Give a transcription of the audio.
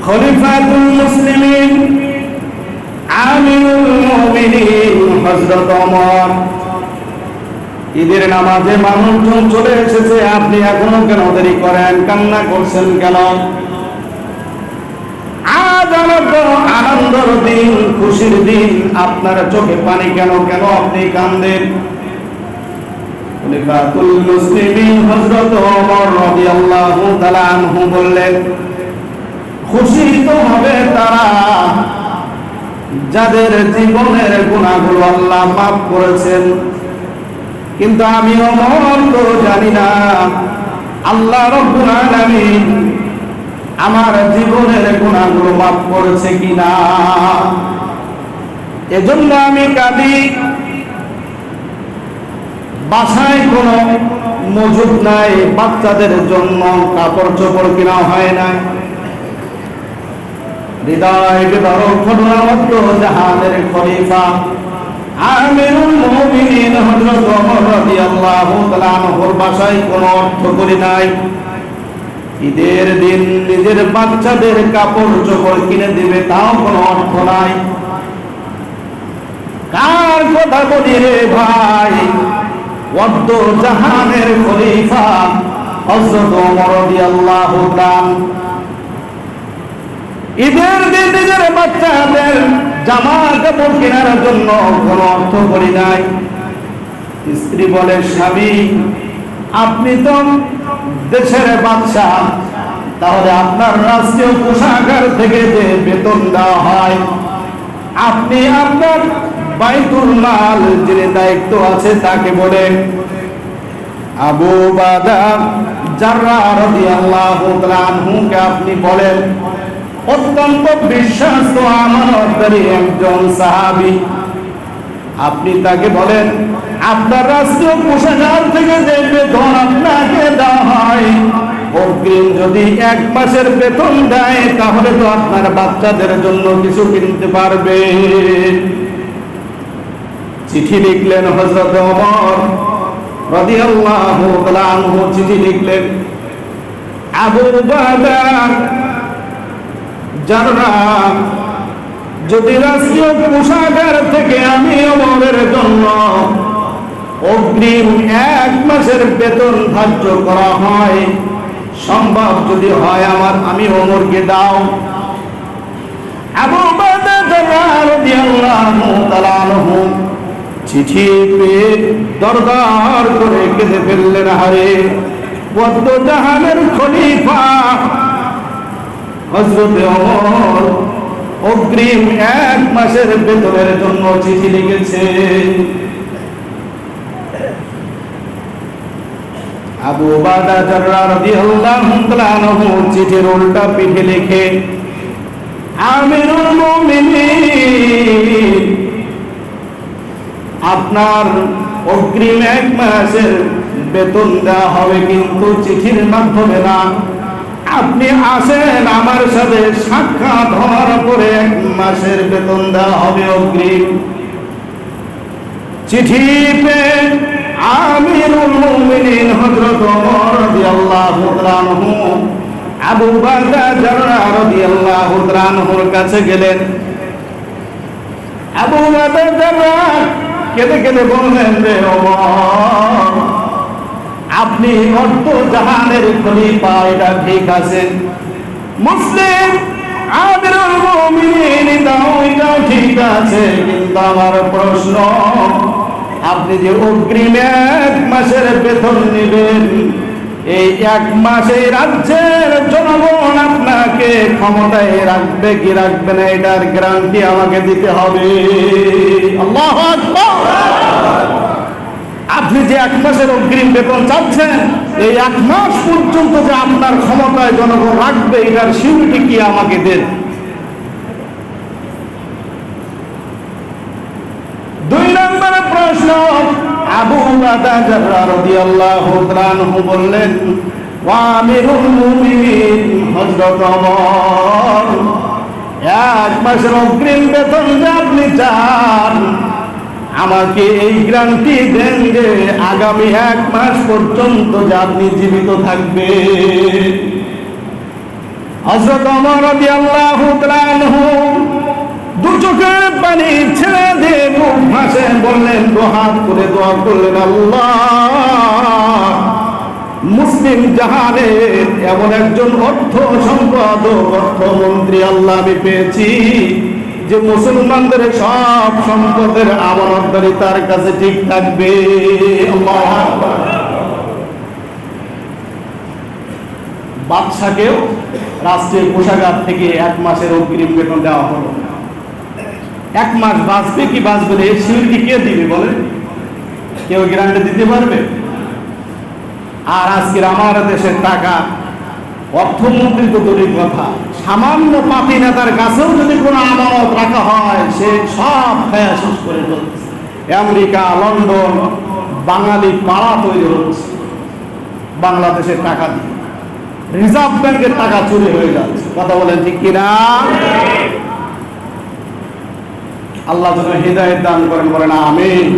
খলিফাতুল মুসলিমিন আমিরুল মুমিনিন হযরত ওমর ঈদের নামাজে মানুষজন চলে এসেছে, আপনি এখনো কেন দেরি করেন, কান্না করছেন কেন? আজ আমার আনন্দের দিন, খুশির দিন, আপনার চোখে পানি কেন? কেন আপনি কান্দেন? খলিফাতুল মুসলিমিন হযরত ওমর রাদিয়াল্লাহু তাআলা আনহু বললেন, খুশি তো হবে তারা যাদের জীবনের গুনাহগুলো আল্লাহ মাফ করেছেন, কিন্তু আমি ওমর তো জানি না আল্লাহ রাব্বুল আলামিন আমার জীবনের গুনাহগুলো মাফ করেছে কিনা। এজন্য আমি কাঁদি। বাসায় কোনো মজুদ নাই, বাচ্চাদের জন্য কাপড় চোপড় কিনা হয় না। হৃদয় বিদারক ঘটনা মতো জাহানের খলিফা আমিরুল মুমিনিন হযরত ওমর রাদিয়াল্লাহু তাআলা আনহুর বাসায় কোনো অর্থ করি নাই। ঈদের দিন নিজের বাচ্চাদের কাপড় চোপড় কিনে দিবে, তাও কোনো অর্থ নাই। কার কথা বলি রে ভাই? ওয়াদ্দ জাহানের খলিফা হযরত ওমর রাদিয়াল্লাহু তাআলা ঈদের দিন নিজের বাচ্চাদের জামা কাপড় কেনার জন্য কোনো অর্থ করি নাই। স্ত্রী বলে, স্বামী আপনি তো দেশের বাদশা, তাহলে আপনার রাষ্ট্রীয় কোষাগার থেকে যে বেতন দেওয়া হয়, আপনি আপনার বাইতুল মাল যিনি দায়িত্ব আছে তাকে বলেন আবু উবাদা জাররাহ রাদিয়াল্লাহু তাআলা আনহুকে আপনি বলেন, অত্যন্ত বিশ্বস্ত আমানতদারী একজন সাহাবী, আপনি তাকে বলেন আপনার রাষ্ট্রীয় কোষাগার থেকে যে বেতন আপনাকে দেওয়া হয়, অগ্রিম যদি 1 মাসের বেতন দেয় তাহলে তো আপনার বাচ্চাদের জন্য কিছু কিনতে পারবে। চিঠি লিখলেন হযরত ওমর রাদিয়াল্লাহু তাআলা আনহু, চিঠি লিখলেন আবু উবাদা জাররাহ, যদি রাষ্ট্রীয় কোষাগার থেকে আমি ওমরের জন্য অগ্রিম 1 মাসের বেতন ধার্য করা হয়, সম্ভব যদি হয় আমি ওমরকে দাও। আবু উবাদা জাররাহ রাদিয়াল্লাহু তাআলা আনহু চিঠি পেয়ে দরদার করে কেঁদে ফেললেন। হারে ওয়াদ্দ জাহানের খলিফা হযরত ওমর অগ্রিম 1 মাসের বেতনের জন্য চিঠি লিখেছে। আবু উবাদা জাররাহ রাদিয়াল্লাহু তাআলা আনহু চিঠির উল্টা পিঠে লিখে আমিরুল মুমিনিন, আপনার অগ্রিম 1 মাসের বেতন দেওয়া হবে, কিন্তু চিঠির মাধ্যমে না। আপনি আসেন আমার সাথে সাক্ষাৎ হওয়ার পরে 1 মাসের বেতন দেওয়া হবে অগ্রিম। চিঠি পেয়ে আমিরুল মুমিনিন হযরত ওমর রাদিয়াল্লাহু তাআলা আনহু আবু উবাদা জাররাহ রাদিয়াল্লাহু তাআলা আনহুর কাছে গেলেন। আবু উবাদা জাররাহ কেঁদে কেঁদে বললেন, রে ওমর, আপনি অর্ধ জাহানের খলিফা, এটা ঠিক আছে, মুসলিম আমিরুল মুমিনিন, এটাও ঠিক আছে, কিন্তু আমার প্রশ্ন, আপনি যে অগ্রিম 1 মাসের বেতন নেবেন, এই 1 মাসে রাজ্যের জনগণ আপনাকে ক্ষমতায় রাখবে কি রাখবে না, এটার গ্যারান্টি আমাকে দিতে হবে। আল্লাহু আকবার। আপনি যে 1 মাসের অগ্রিম বেতন চাচ্ছেন, এই 1 মাস পর্যন্ত যে আপনার ক্ষমতায় জনগণ রাখবে, এটার সিউরিটি কি আমাকে দেন। 2 নম্বর প্রশ্ন, আবু উবাদা জাররাহ রাদিয়াল্লাহু তাআলা আনহু বললেন, ওয়া আমিরুল মুমিনিন হযরত ওমর, 1 মাসের অগ্রিম বেতন যে আপনি চান, আমাকে এই গ্যারান্টি দেন যে আগামী 1 মাস পর্যন্ত যে আপনি জীবিত থাকবে। হযরত ওমর রাদিয়াল্লাহু তাআলা আনহু দু চোখের পানি ছেড়ে দিয়ে মুখ ভাসে বললেন, দুহাত করে দোয়া করলেন, আল্লাহ মুসলিম জাহানের এমন একজন অর্থ সম্পাদক অর্থমন্ত্রী আল্লাহ আমি পেয়েছি যে মুসলমানদের সব সম্পদের আমানতদারি তার কাছে ঠিক থাকবে। আল্লাহু আকবার। বাদশাকেও রাষ্ট্রীয় কোষাগার থেকে 1 মাসের অগ্রিম বেতন দেওয়া হলো। 1 মাস বাঁচবে কি বাঁচবে না এই সিউরিটি কে দিবে বলেন? কেউ গ্যারান্টি দিতে পারবে? আর আজকের আমার দেশের টাকা অর্থমন্ত্রী তো দূরের কথা, সামান্য পাতি নেতার কাছেও যদি কোনো আমানত রাখা হয় সে সব খায়া শেষ করে ফেলছে। আমেরিকা, লন্ডন, বাঙালি পাড়া তৈরি হচ্ছে বাংলাদেশের টাকা দিয়ে। রিজার্ভ ব্যাংকের টাকা চুরি হয়ে যাচ্ছে। কথা বলেন ঠিক কিনা? আল্লাহ যেন হিদায়াত দান করেন, বলেন আমিন।